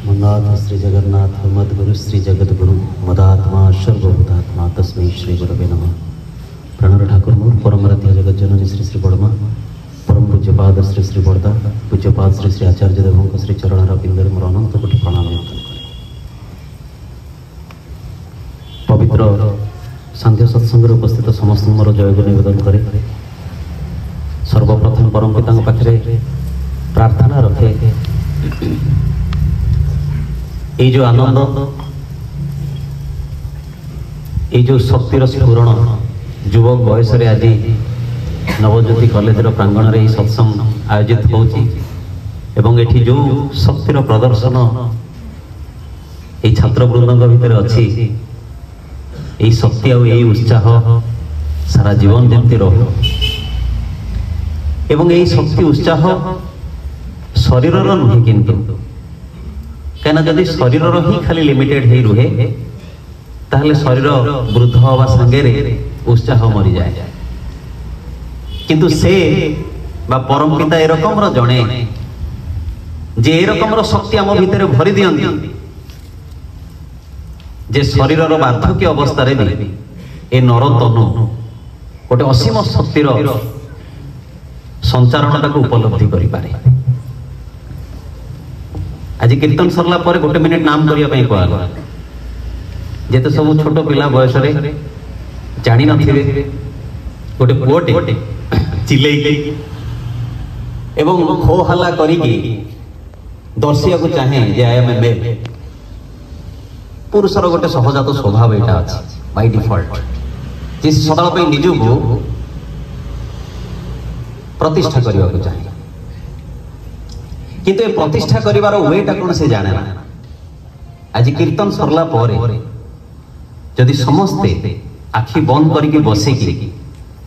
मन्नाथ श्री जगन्नाथ मद्गुरु श्री जगद्गुरु मदात्मा सर्वभूतात्मा तस्मै श्री गुरवे नमः। प्रणर ठाकुर मोर परमराध्य जगत जननी श्री श्री बड़मा परम पूज्यपाद श्री श्री बड़दा पूज्यपाद श्री श्री आचार्य देव श्री चरण बिंदर मोर अनंत कोटि प्रणाम निवेदन करे। पवित्र सांध्य सत्संग उपस्थित समस्त मोर जयगुण निवेदन करे। सर्वप्रथम परम पिता पाखे प्रार्थना रखे ये जो आनंद ये जो शक्तिर स्फुरण युवक बयस आज नवज्योति कॉलेज प्रांगण में सत्संग आयोजित होती जो शक्तिर प्रदर्शन ये छात्रवृंद भितर अच्छी ये शक्ति और ये उत्साह सारा जीवन जमती रहो एवं यही शक्ति उत्साह शरीर नुहे किंतु कहीं जदि शरीर ही खाली लिमिटेड ही रुहे ताहले शरीर वृद्ध हवा संगे उत्साह मरी जाए किंतु से बा परम पिता ए रकम जड़े जे ए रकम शक्ति आम भितर भरी दियंती जे शरीर वार्धक्य अवस्था भी ए नर तनु गोटे असीम शक्तिर संचारण को उपलब्धि करि पारे। आज कीर्तन सरला पर गोटे मिनिट नाम करने कहला जेते सब छोट पिला बयस जानी नथिबे गोटे पुओटे चिल्लै एवं खो हल्ला करिकी दर्शिया को चाहे जे आई एम ए मेल पुरुषर गोटे सहजात स्वभाव एटा अछि बाय डिफॉल्ट जे सदाल पे निजु को प्रतिष्ठा करने को चाहिए किंतु ये प्रतिष्ठा करिवार वेटा कौन से जाने ना। आज कीर्तन सरला पर जदि समस्ते आखि बंद करके बसिकी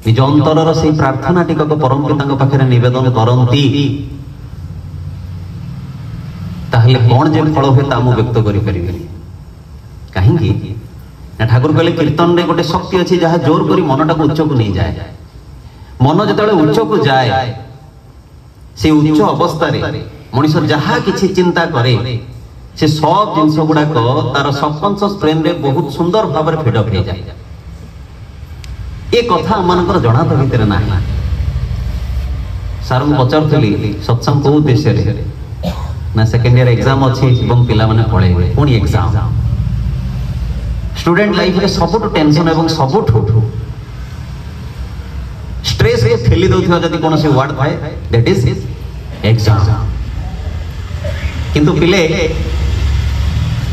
निज अंतरर से प्रार्थना टिकक परम पिता पाखे निवेदन करती ताहले कौन जे फल हुए तामु व्यक्त करि परिबेनी कहीं ठाकुर कहले कीर्तन रे गोटे शक्ति अच्छी जहाँ जोर करी मनटा को उच्च को नहीं जाए मन जो उच्च को जाए से उच्च अवस्था मनीष जहाँ किसी चिंता करे से सब जिनस गुड़ाक तार सबकॉन्शियस ब्रेन रे बहुत सुंदर भाव में फिडअप हो जाए। ये कथा आम जना तो भितर ना सार मुझे पचारूली सत्संग कौ उद्देश्य ना सेकेंड इयर एग्जाम अच्छी पिला माने पढ़े पुणी एग्जाम स्टूडेंट लाइफ रे सबुठ टेंशन एवं सबुठ स्ट्रेस को ठेली दौथि जदि कौन से वर्ड थाए दैट इज एग्जाम किंतु पिले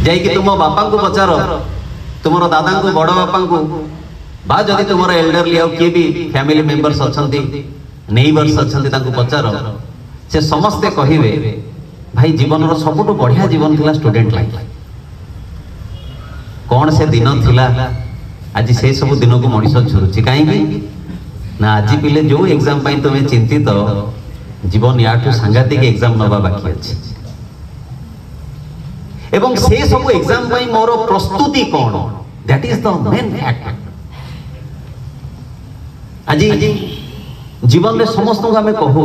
जाइए तुम बापा को पचार तुम दादा को बड़ बापा को बा जदि तुम एल्डरली आउ किए भी फैमिली मेंबर्स अच्छी नेबर्स अच्छी पचार से समस्ते कहिबे भाई जीवन सबुठ बढ़िया जीवन थिला स्टूडेंट लाइफ कौन से दिन थिला आज से सब दिन को मनीष झुरुची कहीं ना आज पिले जो एग्जाम पाई तुम्हें चिंतित जीवन याठू सांघातिक एग्जाम नवा बाकी अच्छे एवं से सब एग्जाम पाई मोर प्रस्तुति कौन that is the main fact. आज जीवन में समस्त को आम कहू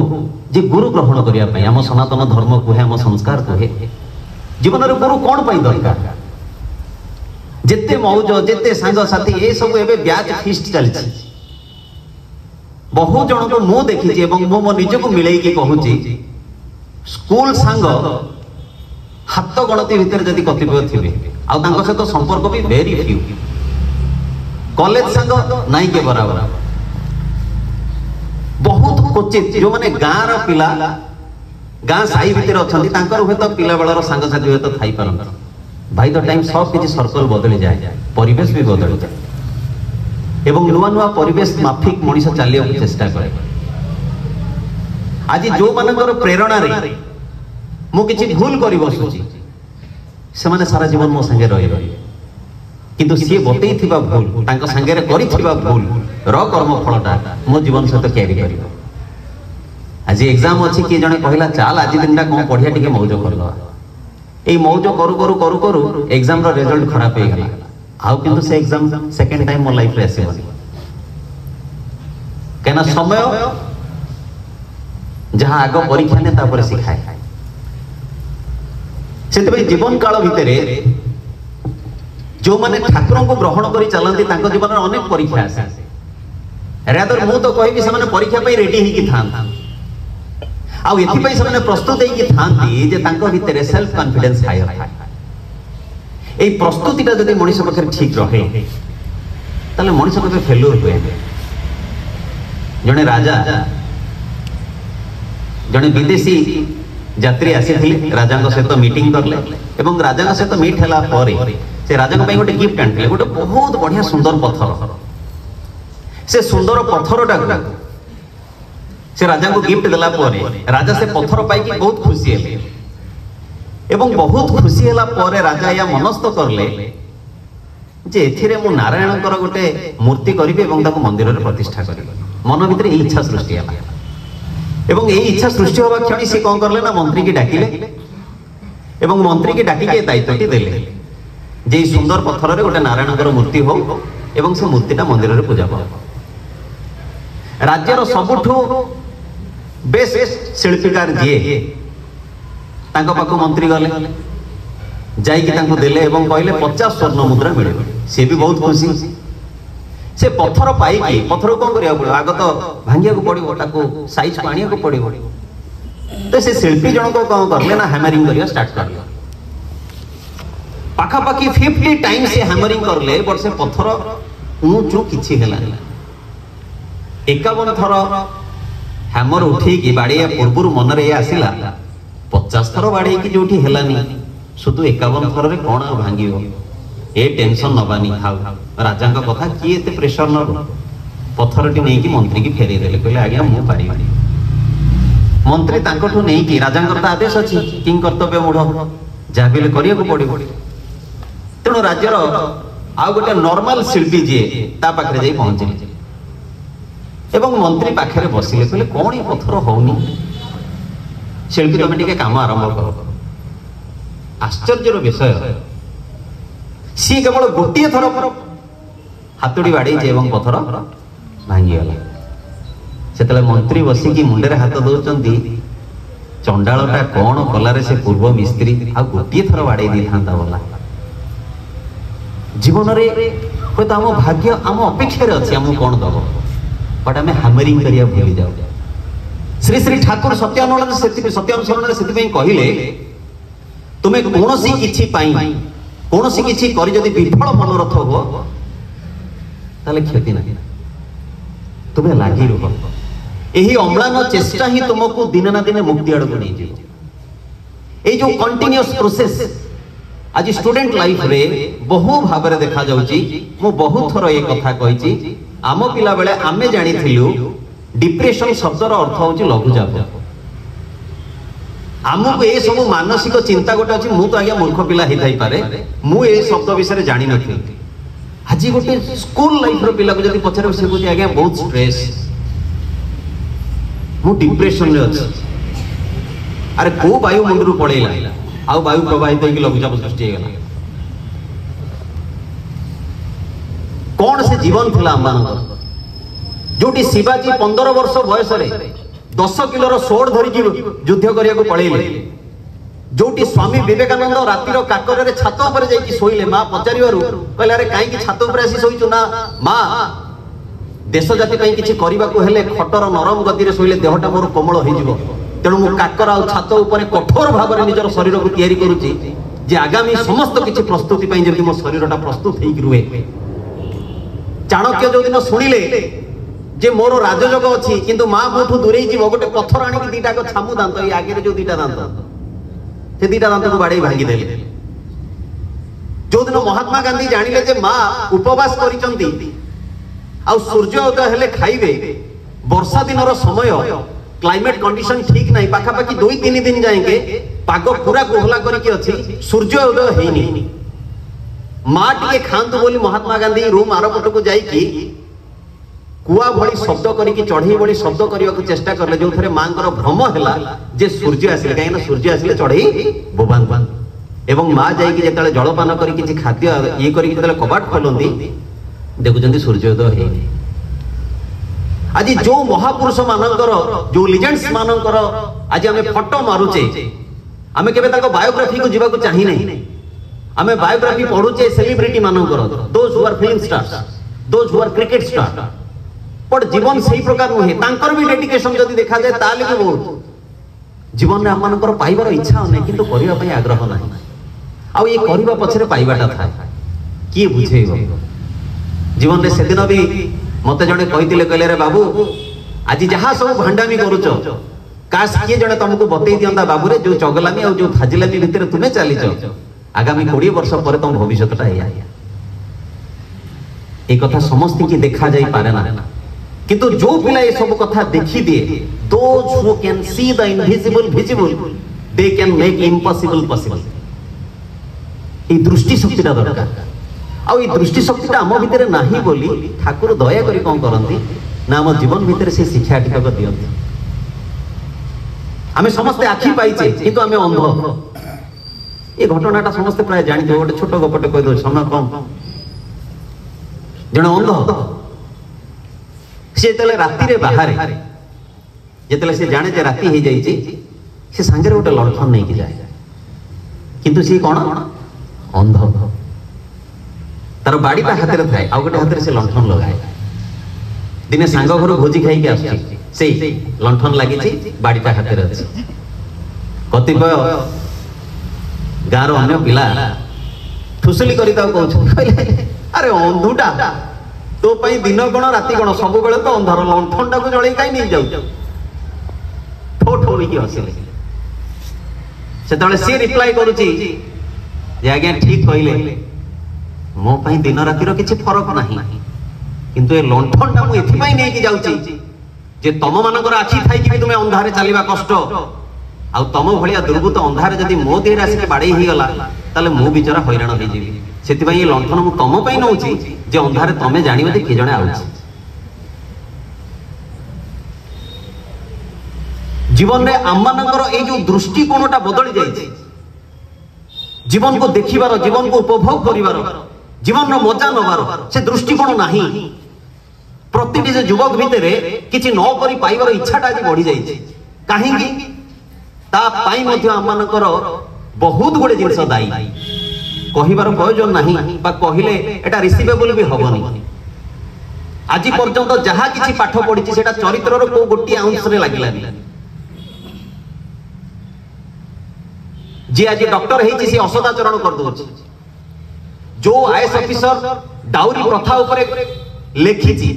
जे गुरु ग्रहण करने आम सनातन धर्म कहे आम संस्कार कहे जीवन में गुरु कौन पाई दरकार जेते मौज जेते सांग साथी ये सब एबे ब्याज फीस्ट चलछि बहु जन को मु देखी मो निज को मिले कहूँ स्कूल सांग हाथ गणती भितर जदि कतिपय थे सहित संपर्क भी वेरी फ्यू कॉलेज सांग नाई के बराबर बहुत क्वचित जो माने गाँव पिला गाँ साई भितर अच्छा हुए तो पिला बेलर सांगसाथी हुए तो थी पारत बाय द टाइम सब किसी सर्कल बदली जाए परिवेश भी बदली जाए एवं नुआ नुआ परिवेश माफिक मनीष चलिया चेष्टा करे। आज जो मानकर प्रेरणा रे मु किछि भूल करि बसुची से माने सारा जीवन मो संगे रही किंतु सी बतई थिबा भूल तांको संगे रे करि थिबा भूल र कर्म फलटा मो जीवन सहित कैरी करिवो। आज एग्जाम अछि कि जने कहला चाल आज दिनटा कोन पढिया टिके मौज करलवा ए मौज करू करू करू करू एग्जाम रो रिजल्ट खराब हो गला आउ किंतु से एग्जाम सेकंड टाइम मो लाइफ रे आसीबनी केना समय जहां आगो परीक्षा ने तापर सिखाए से जीवन काल भितर जो माने ठाकुर को ग्रहण कर चलती जीवन में अनेक परीक्षा आसे रादर मु तो कहि से परीक्षा रेडी होगी था आउ प्रस्तुत होती सेल्फ कॉन्फिडेंस हायर ये प्रस्तुतिटा जब मनीष पाखे ठीक रहे ताले मनीष के फेल्यूर हुए जड़े राजा जड़े विदेशी यात्री आसी राजा सहित मीटिंग करले एवं राजा सहित मीट है से राजा गोटे गिफ्ट आनी गोटे बहुत बढ़िया सुंदर पत्थर से सुंदर पत्थर से राजा को गिफ्ट देला राजा से पत्थर पाई बहुत खुशी है एवं बहुत खुशी है राजा या मनस्थ करले जे एथिरे मु नारायण गोटे मूर्ति करी मंदिर में प्रतिष्ठा करी मन भीतर इच्छा सृष्टि है एवं ये इच्छा सृष्टि होगा क्षण सी कौन करले ना मंत्री की डाकिले एवं मंत्री की डाकिके दायित्वटी देले जे सुंदर पत्थर रे गोटे नारायण मूर्ति हो एवं से मूर्तिटा मंदिर में पूजा हो राज्यर सबुठु बेस्ट शिल्पीकार जी पाखु मंत्री गले जाइए देले एवं कहले 50 स्वर्ण मुद्रा मिले सी भी बहुत खुशी से पत्थर पाई पत्थर कौन करिया पड़ो आग तो भांगिया को पड़ो ताको साइज को आनिया को पड़ो तो से शिल्पी जन को कौन करले ना हैमरिंग करिया स्टार्ट करले पाखापाखी 50 टाइम से हैमरिंग करले बट से पत्थर ऊंचू किछि हेला 51 थर हैमर उठी की बाड़िया पूर्व मन रे आसिला 50 थर बाड़े की जोठी हेलानी शुद्ध 51 थर रे कोन भांगी हो ए टेंशन नबानी खाओ राजा का कथा किए एते प्रेशर न पत्थरटी नहीं कि मंत्री की फेरे देले कहले आज्ञा मु पारी मंत्री तांकठु नहीं कि राजा का आदेश अछि किंग कर्तव्य मूढ़ जा बिले करिया को पड़िबो तेणु राज्यर आ गोटे नॉर्मल शिल्पी जी ता पाखरे जाई पहुंचले एवं मंत्री पाखरे बसिले कहले कोन ए पत्थर होउनी शिल्पी तुम टिके काम आरंभ करो आश्चर्यर विषय सी केवल गोटे थर हाथुड़ी बाड़ी एवं पत्थर भांगीगला से मंत्री बसिकी मुंडे हाथ दौरान चंडालटा कौन कलारे से पूर्व मिस्त्री आ गोटे थर बाड़े दी था बोला जीवन में आम भाग्य आम अपेक्षा अच्छी आम कौन दब बट आम हैमरिंग करिया भूली जाऊ श्री श्री ठाकुर सत्यानुसरण से कहले तुम्हें कौन सी किछि पाई कौन सी किछि करी जदि विफल मनोरथ हो ताले क्षति नहीं तुम्हें लागी रुह यही अम्लान चेष्टा ही तुमको दिन ना दिन मुक्ति आड़ को नहीं जीव ए जो कंटिन्यूअस प्रोसेस आज स्टूडेंट लाइफ रे बहु भाव रे देखा जाउची मु बहुत थरो ए कथा कहिची आम पिला बेले आमे जानि थिलु डिप्रेशन शब्दर अर्थ होची लघुचाप आमको ये सब मानसिक चिंता गोटे अच्छी मु तो आज्ञा मूर्ख पिला ही थाई पारे मु ए शब्द विषय जानी नथि आज गोटे स्कूल लाइफ रो पिला को जदी पछरे से कहूची आज्ञा बहुत स्ट्रेस मु डिप्रेशन रे अछि अरे को वायु मुंड रु पड़ेला आ वायु प्रवाहित होई लघुचाप सृष्टि हेगला कौन से जीवन थिला आम जोटी शिवाजी 15 वर्ष बयस रे 10 किलोर सोड़ धरिकी युद्ध करिया को पड़ेले जोटी स्वामी विवेकानंद रातिर काकर रे छात ऊपर जाई सोइले मां पचारिवारु कहले अरे काई की छात ऊपर आसी सोइचु ना मां देश जाति पई किछि करिबा को हेले खटर नरम गति रे सोइले देहटा मोर कोमल होई जिवो तेणु मु काकर आ छात ऊपर कठोर भाव रे निजर शरीर को तयारी करूची जे आगामी समस्त किछि प्रस्तुति पई जेति मो शरीरटा प्रस्तुत हेई रुहे चाणक्य जो दिन सुनिले जे मोर राजयोग अच्छी किंतु मां मोठू दूरे जीव गोटे पत्थर आनिक दीटा को छामु दांत ये आगे जो दीटा दांत से दीटा दांत को बाड़े भांगी देले जो दिन महात्मा गांधी जानिले जे मां उपवास करिसंती आ सूर्य उदय हेले खाइबे वर्षा दिन रो समय क्लाइमेट कंडीशन ठीक नाही पाखापाखी 2-3 दिन जाएंगे पाग पूरा कोहला करके अछि सूर्य उदय हेइनी मां टिके खांतु बोली महात्मा गांधी रूम आरपट को जाई की कुआ भली शब्द करिकी चढ़ई भली शब्द करने को चेष्टा करले जो थरे मांकर भ्रम हैला जे सूर्य आसिले कहीं ना सूर्य आसिले चढ़ई बोबान एवं मां जाई कि जतले जलपान करी किछि खाद्य ये करी जतले कबाट खोलंती देखुचंती सूर्योदय हे आज जो महापुरुष मानकर जो लिजेंड्स मानकर आज हमें फोटो मारुचे आमे केबे ताको बायोग्राफी को जीवा को चाहि नहीं आमे बायोग्राफी पढुचे सेलिब्रिटी मानकर those who are film stars those who are cricket star पर जीवन सही प्रकार नुहे तांकर भी डेडिकेशन जदी देखा जाए ताले भी बहुत जीवन में आमनकर पाइबार इच्छा नहीं किंतु करिवा पई आग्रह नहीं आ ये करिवा पछरे पाइबाटा था किए बुझेइबो जीवन में से दिन भी मते जने कहितिले कहले रे बाबू आज जहाँ सब भांडामी करूच काश किए जने तुमको बतई दियंता बाबू रे जो चगलामी और जो फाजिलामी भितर तुमे चलीच आगामी 20 वर्ष पर तुम भविष्यटा या एक कथा समस्त की देखा जाई पारे ना किंतु जो पिला ये सब कथा देखी दिए those who can see the invisible visible they can make impossible possible ये दृष्टि शक्तिटा दरकार आ ये दृष्टि शक्तिटा आम भितर नाही बोली ठाकुर दया करी कोन करंती ना आम जीवन भितर से शिक्षा टिकक दियंती आमे समस्त आखि पाइचे किंतु आमे अंध ये घटनाटा समस्त प्राय जानि जो गोटे छोट गपटे कहि दो समय कम जण अंध से तले राती रे बाहर जेतले से जाने जे राती हे जाई छि से संगे गोटे लंठन नहीं कि जाए किंतु से कोन अंध तार बाड़ीटा हाथ में थाए आ गोटे हाथ से लंठन लगाए दिने सांग घर भोजी खाई आसुची से लंठन लगी बाड़ीटा हाथ में अच्छी कतिपय गाँव अन्य पिला ठुसुली कर अरे अंधुटा तो पाई दिन कौन राति कौन सब बेले तो अंधार लंठन टाक जल कहीं नहीं जाऊ ठो ठो हसिले से रिप्लाई करुची आज्ञा ठीक कहले मो पाई दिन रातिर किछि फरक नाही किंतु ए लंठन टा मु एथि पाई नै कि जाउची जे तम मानकर आखि थाई कि तुमे अंधारे चलीबा कष्ट आ तम भलिया दुर्बुत अंधारे जदी मो देह रासि के बाडै ही गला ताले मु बिचारा हैरान होई जेबी सेति पाई ए लंठन मु तम पाई नउची जे अंधारे तमे जानिबे जे के जणे आउची जीवन रे आमानकर ए जो दृष्टिकोणटा बदली जाईछि जीवन को देखिबार जीवन को उपभोग करिबार जीवन मजा नबार से दृष्टिकोण नाही प्रति जो युवक भितर किछि न करि पाइबार इच्छाटा आज बढ़ी जाइछि काहेकि ता पाई मध्य आमानकर बहुत गुडे जिंस दाई कहिबार प्रयोजन नाही बा कहिले एटा रिसीवेबल भी हबनी आज पर्यंत जहा किछि पाठ पढिछि सेटा चरित्रर को गोटी अंश रे लागिलानी जे आज डॉक्टर हेछि से असदाचरण कर दोछि जो आईएएस ऑफिसर डाउरी प्रथा ऊपर लेखिछि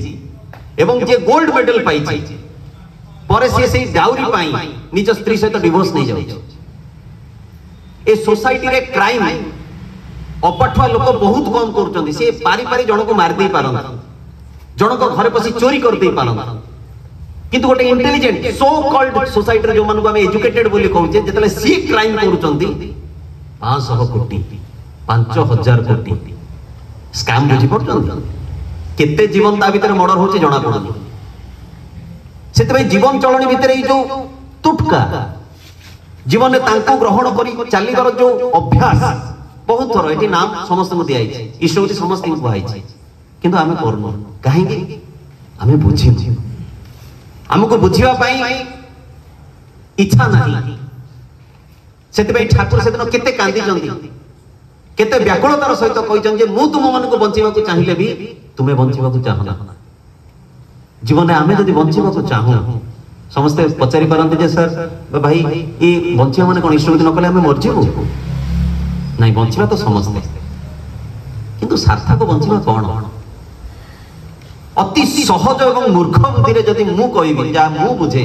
एवं जे गोल्ड मेडल पाइछि परे से डाउरी पाई निज स्त्री सहित डिवोर्स नहीं जाउछि ए सोसाइटी रे क्राइम अपठुआ लोक बहुत कम करछन्ती से पारी पारी जणको मार दे पारन जणको घरे पसी चोरी कर दे पारन किंतु गोटे इंटेलिजेंट सो कॉल्ड सोसाइटी जो मानको हम एजुकेटेड बोली कहउछे जतले सी क्राइम करूछन्ती 500 कोटी 5000 कोटी स्कैम बुझी पड़छन्ती केते जीवन ता भीतर मर्डर होचे जणा पड़नी सेते भाई जीवन चलनी भीतर ई जो तुटका जीवन ने तांको ग्रहण करी चालीगर जो अभ्यास बहुत थोर एटी नाम समस्त को दिया आइछि ईश्वर समस्त को कहैछि किंतु आमे करनो काहेकि आमे बुझी हमको बुझिबा पाई इच्छा नाही सेते भाई ठाकुर सेदिन केते कांदी जंदी केते व्याकुलतार सहित कहिजन जे मु तुम मन को बंचिबा को चाहिले भी तुमे बंचिबा को चाहना जीवन में आमे जदी बंचिबा को चाहू समस्त पचारि पारंती जे सर भाई ए बंचिबा माने कोन ईश्वर न कले हमें मर जीवो नहीं बंचिबा तो समस्त किंतु सार्थक बंचिबा कोन अति सहज एवं मूर्ख बुद्धि जदि मु कहबी जा मु बुझे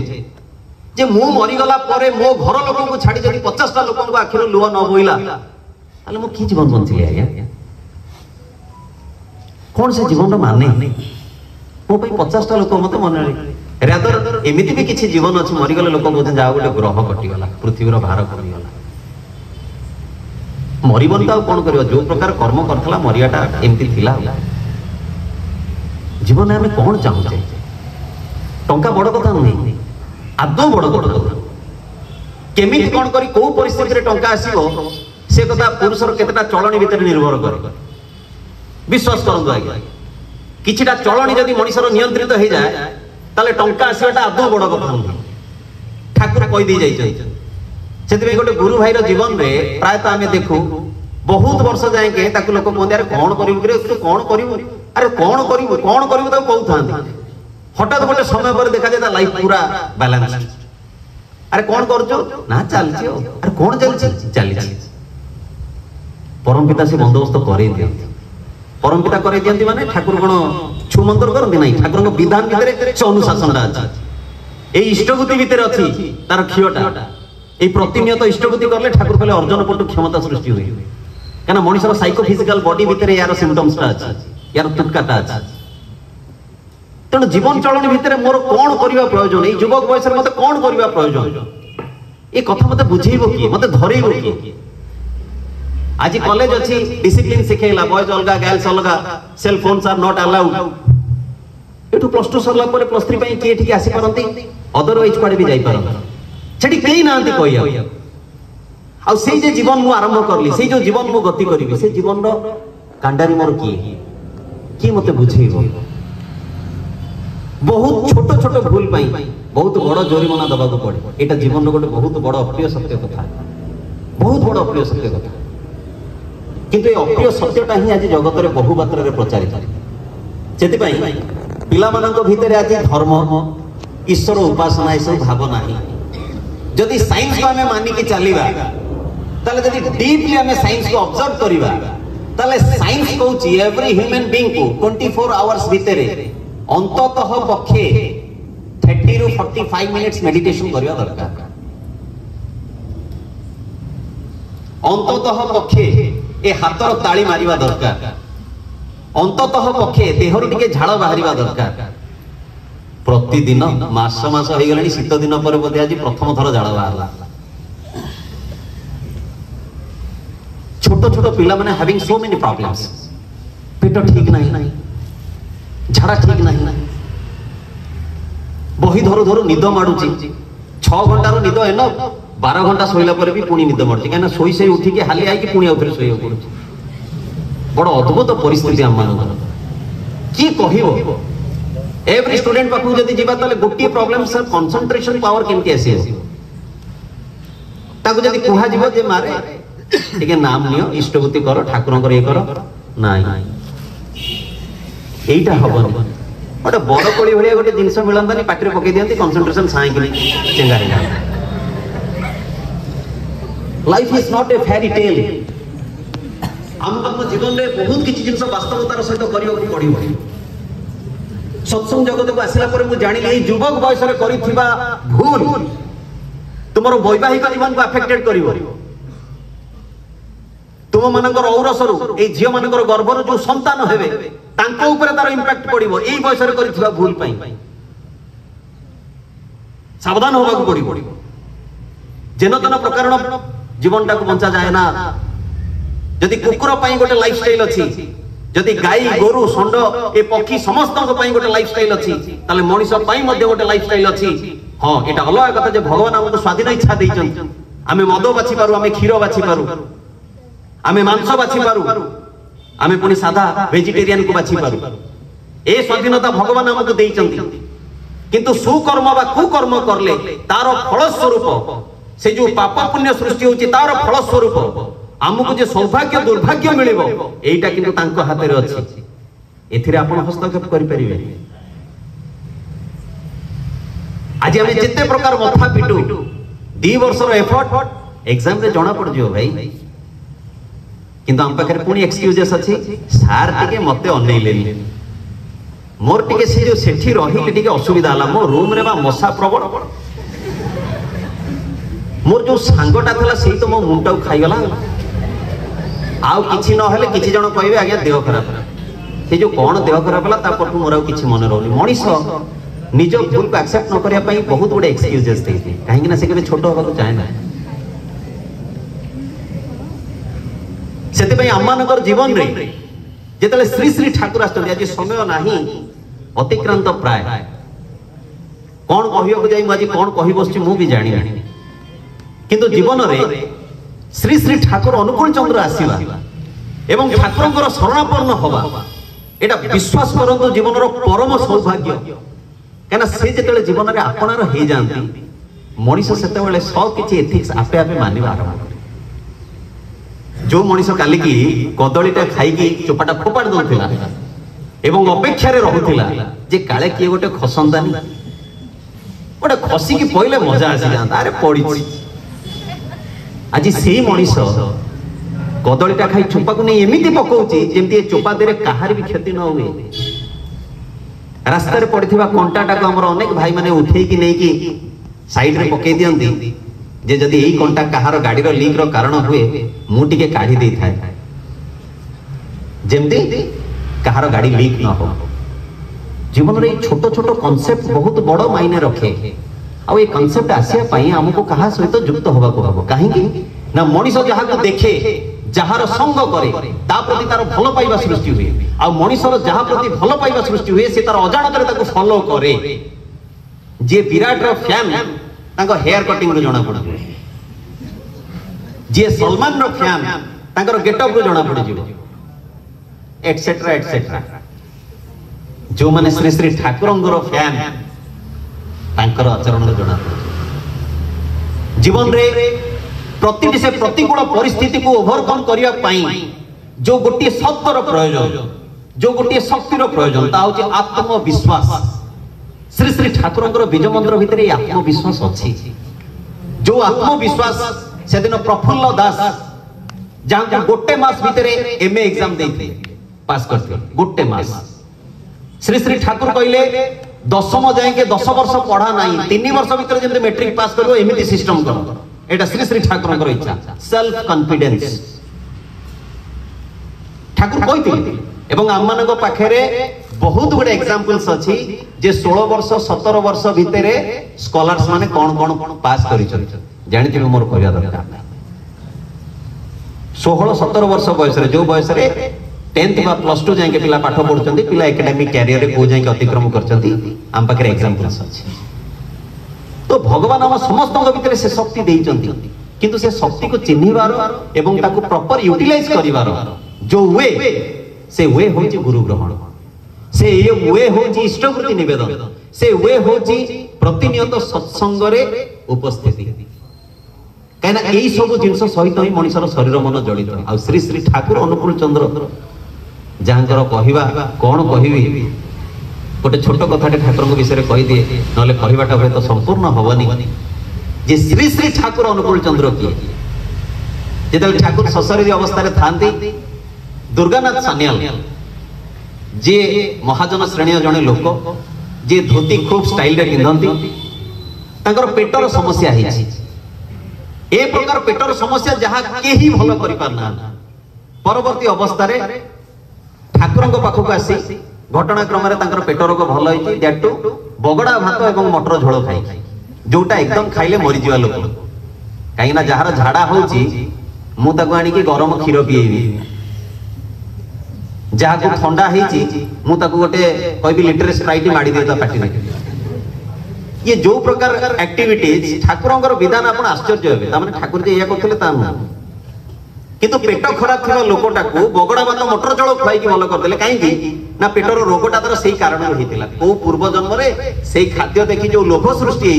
जे मु मरी गला परे मो घर लोक को छाडी जदि 50 टा लोक को आखिर लुह न बोइला ताले मु की जीवन बंचिले आया कौन से जीवन माने मो पई 50 टा लोक मते मन रादर एमिति भी किछि जीवन अछि मरी गले लोक बोझ जा गोटे ग्रह कटि गला पृथ्वीर भार कमी गला मरिबन ता कोन करियो जो प्रकार कर्म करथला मरियाटा एमिति थिला जीवन में हमें कौन चाहूचे टंका बड़ कथा नहीं आदौ बड़ कथा केमिति कौन करी को परिस्थिति रे टंका आसीबो से कथा पुरुषर केतेटा चलनी भीतर निर्भर करे विश्वास करंतु आज्ञा किछिटा चलनी जदि मनुष्यर नियंत्रित हो जाए ताले टंका आसीबाटा आदौ बड़ कथा नहीं ठाकुर कहि दे जाई से गोटे गुरु भाई जीवन में प्रायतः आम देखू बहुत वर्ष जाए ताकू लोक कहते अरे कौन करू तू कौन करू अरे कौन करू कहता हठात गोटे समय पर देखा जाए लाइफ पूरा बैलेंस अरे कौन कर ना चलती अरे कौन चलती परम पिता से बंदोबस्त कर परम पिता कर दिखती माने ठाकुर कौन छु मंत्र करती ना ठाकुर विधान भितर से अनुशासन अच्छी ये इष्टगुति भितर अच्छी तार क्षीयटा ये प्रतिनियत इष्टगुति करले ठाकुर कहले अर्जुन पटु क्षमता सृष्टि हुए कहीं मनुष्य साइकोफिजिकल बॉडी भितर यार सिम्पटम्सटा अच्छी यार तुटकाटा अच्छी तेणु जीवन चलन भितर मोर कौन करने प्रयोजन ये युवक बयस मत कौन करने प्रयोजन ये कथा मत बुझेब किए मत धरेब किए आज कॉलेज अच्छी डिसिप्लिन शिखेला बॉयज अलग गर्ल्स अलग cell phones are not allowed एठू +2 सरला परे +3 पई के ठीक आसी परंती अदरवाइज पड़े भी जाई परंती छडी केही नांती कहि आ से जे जीवन मु आरंभ करली से जो जीवन मु गति करबी से जीवन रो कांडारी मोर की मते बुझेइबो बहुत छोट छोट भूल पाई बहुत बड़ जोरिमाना दबाक पड़े एटा जीवन रो गोटे बहुत बड़ अप्रिय सत्य कथा बहुत बड़ अप्रिय सत्य कथा किंतु ए अप्रिय सत्यटा ही आज जगत रे बहु मात्रा रे प्रचारित सेति पई पिला मानक भितर आज धर्म ईश्वर उपासना ये भाव नाही जदि साइंस को हमें मानिक चलवा ताले जदि डीपली हमें साइंस को ऑब्जर्व करिवा ताले साइंस कहूची एवरी ह्यूमन बीइंग को 24 आवर्स भितर अंततः पक्षे 30 रु 45 मिनिट्स मेडिटेशन करवा दरकार अंततः पक्षे ए हाथर ताली मारिवा दरकार अंततः पक्षे देहरु टिके झाड़ बाहरिवा दरकार प्रतिदिन मास मास हो गलानी शीत दिन पर बोधे आज प्रथम थर झाड़ बाहरला छोट छोट पिला माने हैविंग सो मेनी प्रॉब्लम्स पेट ठीक नहीं झाड़ा ठीक नहीं बही धरु धरु निद माडुची 6 घंटा निद एन 12 घंटा सोइला पर भी पुणी निद माडुची कहना सोई सोई उठी के हाली आई कि पुणी आउथरे सोइयो पड़ुची बड़ अद्भुत परिस्थिति आम मान कि कहब एवरी स्टूडेंट पाखु जदि जीवा ताले गोटे प्रॉब्लम सर कंसंट्रेशन पावर केमती आसी ताकु जदि कुहा जीवो जे मारे टिके नाम नियो इष्टगति कर ठाकुर ये कर नाई एइटा हबन गोटे बड़ कोली भलिया गोटे जिंस मिलंतानी पाटिरे पकई दियंती कंसंट्रेशन साई कि चेंगा हे life is not a fairy tale आम जीवन में बहुत किसी जिन वास्तवतार सहित करने पड़ो सत्संग जगत को आसला पर जानी युवक बयस भूल तुम वैवाहिक जीवन को अफेक्टेड कर तुम मानकर औरसरु ए झियो मानकर गर्भर जो संतान हेबे तांको ऊपर तार इंपैक्ट पड़िबो एई बयस रे करिथिबा भूल पई सावधान होबा को पड़िबो जेन तेन प्रकार जीवनटा को बंचा जाए ना जदि कुकुर पाई गोटे लाइफस्टाइल अच्छी जदि गाई गोरु षंड ए पक्षी समस्त गोटे लाइफस्टाइल अच्छी ताले मनुष्य पाई मध्ये गोटे लाइफस्टाइल अच्छी हां एटा अलग कथा जे भगवान हमको स्वाधीन इच्छा दैछन आमे मद बाछि पारु आमे क्षीर बाछि पारु आमे मांस बाछि पारु आमे पुनी सादा वेजिटेरियन को बाछि पारु ए स्वाधीनता भगवान हमको दैछन किंतु सुकर्म बा कुकर्म करले तार फल स्वरूप से जो पाप पुण्य सृष्टि होची तार फल स्वरूप आमको जे सौभाग्य दुर्भाग्य मिलिबो एटा किंतु तांको हाथ रे अछि एथिरे आपण हस्तक्षेप करि परिबे आज हम जिते प्रकार मथा पिटू 2 वर्ष रो एफर्ट एग्जाम रे जणा पड़ जियो भाई किंतु हम पाखरे पुनी एक्सक्यूजेस अछि सार टिके मते अनै लेली मोर टिके से जो सेठी रही टिके असुविधा हला मो रूम रे बा मशा प्रबल मोर जो सांगटा थला सेही तो मो मुंडा खाई गला आउ किछि न हेले किछि जण कहबे आज्ञा देह खराब से जो कोन देह खराब हला ता पटु मोर आउ किछि मन रहली मनीष निज भूल को एक्सेप्ट न करिया पई बहुत बडे एक्सक्यूजेस देती काहे कि ना से केबे छोट होबा को चाहे ना सेते पई आमानकर जीवन रे जेतले श्री श्री ठाकुर आस्तନ୍ତି आज समय नाही अतिक्रांत प्राय कोन कहियो को जाई म आज कोन कहि बसछि मु भी जानि किंतु जीवन रे श्री श्री ठाकुर अनुकूल चंद्र आसीबा एवं ठाकुरंकर शरणापन्न होबा एटा विश्वास करंतु जीवन रो परम सौभाग्य केना से जेतले जीवन रे आपनार हे जानती मनीष से सब किसी एथिक्स आपे आपे मानवा आरंभ करे। जो मनीष काली की कदलीटा खाई चोपाटा फोपाड़ दौला एवं अपेक्षा रहूला जे काले किए गोटे खसंतानी गोटे खसिकी पड़े मजा आसी जाता अरे पड़ी आज से मनीष कदलीटा खाई चोपा को नहीं एमती पकाउची जेमती चोपा देरे कहार भी क्षति न हुए। रास्तार पड़िथिबा कंटाटा को हमर अनेक भाई माने उठेई कि नहीं कि साइड रे पकई दियंती जे जदि एई कंटा कहार गाड़ी रो लीक रो कारण हुए मु टिके काढी देई थाए जेमती कहार गाड़ी लीक न हो। जीवन रे छोट छोट कांसेप्ट बहुत बड़ मायने रखे आ ये कांसेप्ट आसिया पई हमको कहा सहित युक्त होबा को हबो काहे कि ना मनीष जहा को देखे जहार संग करे ता प्रति तार भलो पाइबा सृष्टि हुए आ मनीषर जहा प्रति भलो पाइबा सृष्टि हुए से तार अजाणत ताको फॉलो करे। जे विराट रो फैन ताको हेयर कटिंग रो जणा पड़ो जे सलमान रो फैन ताकर गेटअप रो जणा पड़ जिवो एटसेट्रा एटसेट्रा। जो माने श्री श्री ठाकुरंगर फैन तांकर आचरण रो जणा पड़ जीवन रे प्रति से प्रतिकूल परिस्थिति को ओवरकम करिया पाई जो गोटे शब्दर प्रयोजन जो गोटे शक्तिर प्रयोजन ता होची आत्मविश्वास। श्री श्री ठाकुरंकर बीज मंत्र भितर आत्मविश्वास अच्छी जो आत्मविश्वास से दिन प्रफुल्ल दास जहां गोटे मास भितर एमए एग्जाम देते पास करते गोटे मास। श्री श्री ठाकुर कहले 10वीं जाए 10 वर्ष पढ़ा नहीं 3 वर्ष भितर जेमते मैट्रिक पास करो एमिति सिस्टम करो एटा श्री श्री ठाकुर इच्छा सेल्फ कॉन्फिडेंस ठाकुर कहते एवं आम मान पाखे बहुत गुड़े एग्जांपल्स अच्छी जे 16 वर्ष 17 वर्ष भितर स्कॉलर्स माने कौन कौन पास करि जानते मोर कहवा दरकार 16-17 वर्ष बयस जो बयस 10th बा +2 जाए पिला पाठ पढ़ुचंती पिला एकेडमिक कैरियर रे को जाए अतिक्रम करचंती आम पाखे एग्जांपल्स अच्छी। तो भगवान आम समस्त भितर से शक्ति देइचंती किंतु से शक्ति को चिन्हिबार एवं ताको प्रॉपर यूटिलाइज करिवार जो वे से वे होची गुरु ग्रहण से ये वे होची इष्टवृत्ति निवेदन से वे होची प्रतिनियत सत्संग रे उपस्थिति कहना एई सब जिंस सहित ही मनुष्यर शरीर मन जड़ित आ श्री श्री ठाकुर अनुकूल चंद्र जहांकर कहवा कौन कहबी गोटे छोट कथाटे ठाकुर विषय कही दिए ना कहवाटा हुए तो संपूर्ण हबनी जे श्री श्री ठाकुर अनुकूल चंद्र किए जो ठाकुर सशरीर अवस्था था दुर्गानाथ सान्याल जे महाजन श्रेणी जड़े लोक जे धोती खूब स्टाइल पिंधती पेटर समस्या ए प्रकार पेटर समस्या जहाँ केही भल कर परवर्ती अवस्था ठाकुर पाखक आसी घटनाक्रम पेट रोग भल होटू बगड़ा भात और मटर झोल खाई जोटा एकदम खाइले मरीजा लोक कहीं जार झाड़ा होता आनिकी गरम क्षीर पीएबी जहाँ को ठंडा गोटे कहबी लिटर स्प्राइट माड़ी दे पार्टी ये जो प्रकार एक्टिविटीज ठाकुर विधान आप आश्चर्य हे ठाकुर जी या करते किंतु पेट खराब थी लोकटा को बगड़ा भात मटर जल खुआई भल करदे कहीं ना पेटर रोगटा तर से कारण होता को पूर्व जन्म से खाद्य देखी जो लोभ सृष्टि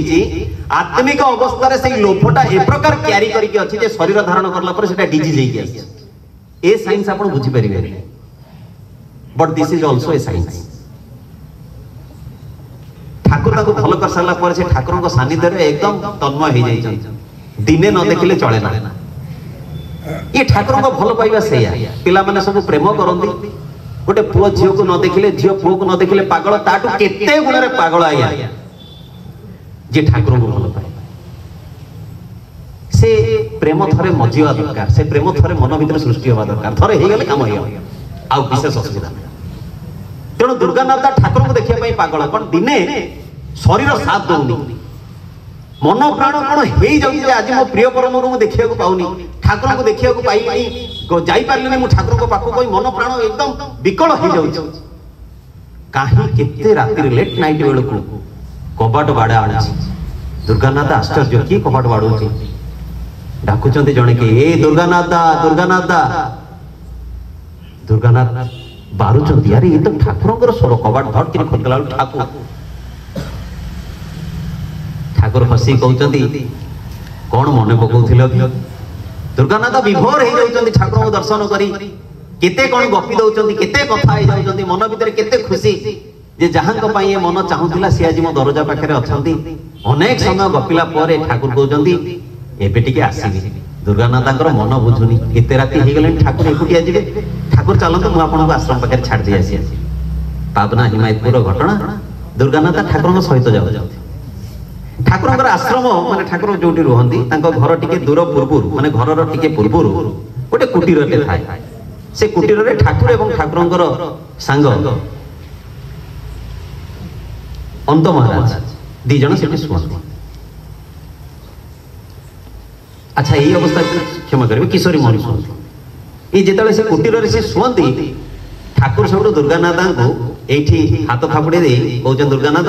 आत्मिक अवस्था से लोभटा ए प्रकार क्यारी करके शरीर धारण करला डिजीज ए साइंस आप बुझीपारे but this is also a science ठाकुर भल कर सारा पर से ठाकुर सानिध्य एकदम तन्मय हो जाए दिने न देखिले चले ना ये ठाकुर भल पाइबा से पिला माने सब प्रेम करती गोटे पुओ झील को न देखिले झील पुओ को न देखिले पागल ताटू केते गुण पागल आया जे ठाकुर को भल पाए से प्रेम थरे मजिवा दरकार से प्रेम थरे मन भीतर सृष्टि होगा दरकार थरे हो गले काम हो आ विशेष असुविधा तेणु दुर्गानाथ ठाकुर को देखिया पागल कौन दिने शरीर साथ दौनी मन प्राण कौन आज मो प्रिय परम को देखा पाऊनी ठाकुर को देखा पाइली जाई पारे मुझे ठाकुर को पाख कोई मन प्राण एकदम विकल हो जाऊँ कहीं केते राति लेट नाइट बेलू कबाट बाड़ा आनी दुर्गानाथ आश्चर्य किए कबाट बाड़ू डाकुंट जड़े कि ए दुर्गानाथ दुर्गानाथ दुर्गानाथ बारुंट यार ये तो ठाकुर स्वर कबाट धड़ कि खोलला ठाकुर ठाकुर हसी कहते कौन मन पकाउथिल दुर्गानाथ विभोर हो जाउछन्ति ठाकुर को दर्शन करी केते कौन गपी दउछन्ति केते कथा हो जाउछन्ति मन भीतर केते खुशी जे जहां को पाई मन चाहूला सी आज मो दरजा पाखे अछन्ति अनेक समय गपिला पर ठाकुर कहउछन्ति एबे टिके आसीबी दुर्गानाथ मन बुझुनी केते राति हो गले ठाकुर एकुटिया जिवे ठाकुर चलत मु आपन को आश्रम पाखे छाड़ दे आसी पावना हिमायतपुर घटना दुर्गानाथ ठाकुर सहित जाऊ ठाकुर आश्रम माने ठाकुर जो रुहंती घर टिके दूर पूर्व माने घर टिके पूर्व गोटे कुटीर थाए से कुटीर रे ठाकुर एवं ठाकुर सांग अंत महाराज दी जन से शुअंती। अच्छा ये अवस्था क्षमा करेंगे किशोरी मोहन शुअंती ये जिते से कुटीर से शुअंती ठाकुर सब दुर्गानाथ को एठी हाथ थापुड़े दे कहते दुर्गानाथ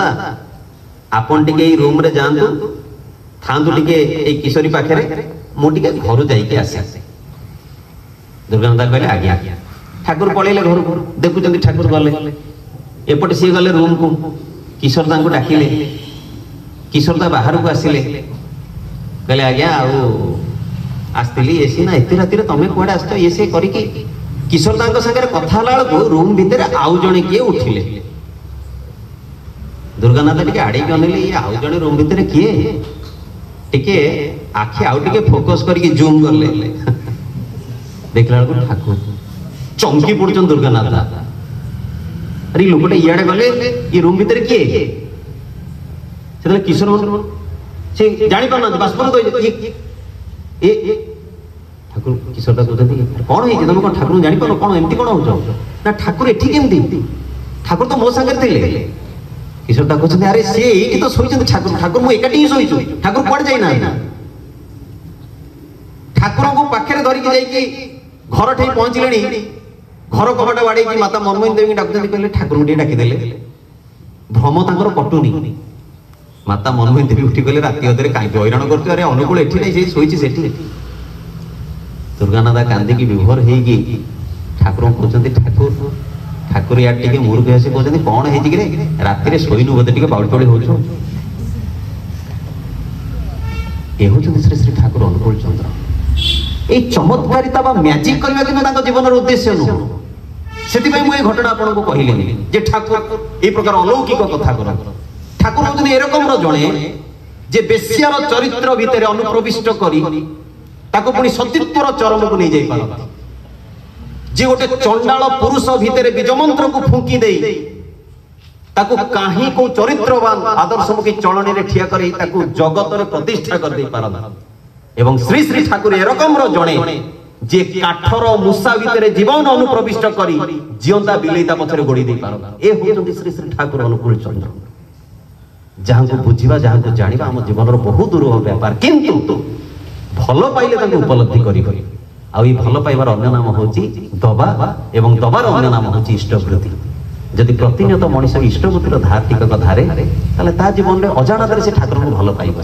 आपन टिके रूम रे जांतु थांतु टिके ए किशोरी पाखे मु टिके घर जाइके आसे दुर्गानाथ कहले आज्ञा ठाकुर पळेले घर को देखुचंती ठाकुर गले एपटे सी गले रूम को किशोर दा को डाकिले किशोर दा बाहर को आसिले कहले आज्ञा आस्तिली एसी ना एते राति रे तमे कोडे आस्तो ये से करी कि किशोर दा संगे कथा लाल को रूम भीतर आउ जणे के उठिले दुर्गानाथ टिके आड़े अनेले ये आउ जणे रूम भीतर किए टिके आखि आउ टिके फोकस करके जूम करले देखला को ठाकुर चौंकी पड़छन दुर्गानाथ अरे लोकटे इयाडे गले ये रूम भीतर किए सेतले किशोर से जानि पाना बास्पर तो ये ठाकुर किशोर दा कहते कौन है तुम कौन ठाकुर जानि पानो कौन एमती कौन हो ना ठाकुर एठी केमती ठाकुर तो मो संगे थिले किशोर दा कहते अरे से एठी तो सोइछन ठाकुर ठाकुर मो एकाटी ही सोइछु ठाकुर पड़ जाई ना ठाकुर को पाखे धरिक जाई कि घर ठे पहुंचलेनी घर कबाट बाड़े की माता मनमोहन देवी डाकुचंती कहले ठाकुर टी डाकी देले भ्रम तांकर पटुनी माता मनमोहन देवी उठी कहले राति अधरे काई हैरान करछ अरे अनुकूल एठी नै से सोइछि सेठी दुर्गानाथ कांदी की विभोर हेगी ठाकुर कहउचंती ठाकुर ठाकुर या टिके मूर्ख हसी कहउचंती कोन हेछि कि रे राति रे सोइनु बोधे टिके बाउल टोळी होछो ए होछन श्री श्री ठाकुर अनुकूल चंद्र ए चमत्कारिता बा मैजिक करबा कि तांको जीवन रो उद्देश्य नु सेति पई मु ए घटना आपन को कहिलेनी जे ठाकुर ए प्रकार अलौकिक कथा कर ठाकुर होतन एरकम रो जणे जे बेश्यार चरित्र भितरे अनुप्रविष्ट करी ताको पुनी सतीत्वर चरम को नै जाई पार जे गोटे चंडाल पुरुष भितरे बीज मंत्र को फुंकी देई ताको काहे को चरित्रवान आदर्शमुखी चलनी रे ठिया करी ताको जगत रे प्रतिष्ठा कर दे पारन एवं श्री श्री ठाकुर एरकम रो जणे जे काठर मूसा भितरे जीवन अनुप्रविष्ट करी जियंता बिलेता पछरे गोडी दे पारन ए होचंती श्री श्री ठाकुर अनुकूल चंद्र जहां को बुझिबा जहां को जानिबा हम जीवन रो बहुत दूर व्यापार किंतु भलो पाइले ताको उपलब्धि करी आ ई भलो पाइबार अन्य नाम होची दबा एवं दबार अन्य नाम होची इष्टवृत्ति जदि प्रतिनियत मनुष्य इष्टवृत्तिर धार टिकक धारे ताले ता जीवन रे अजाणत से ठाकुर को भलो पाइबा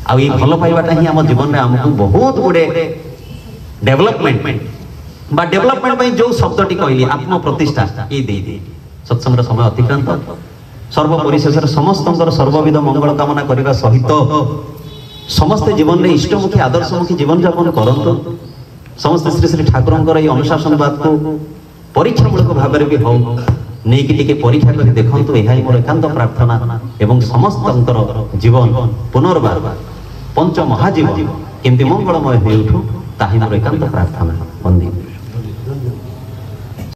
आ ई भलो पाइबाटा ही हम जीवन रे हमकु बहुत गुडे डेवलपमेंट बा डेवलपमेंट पई जो शब्दटी कहली आत्म प्रतिष्ठा ए दे सत्संग रो समय अतिक्रांत सर्वपरिशेषर समस्तंकर सर्वविध मंगल कामना करिबा सहित समस्त जीवन रे इष्टमुखी आदर्शमुखी जीवन यापन करंतो समस्त श्री श्री ठाकुरंकर ये अनुशासनवाद को परीक्षामूलक भाव में भी हो नहीं कि टिके परीक्षा कर देखंतु एहा मोर एकांत प्रार्थना एवं समस्तंकर जीवन पुनर्बार पंच महाजीवन केमती मंगलमय हो उठू ताही मोर एकांत प्रार्थना वंदे।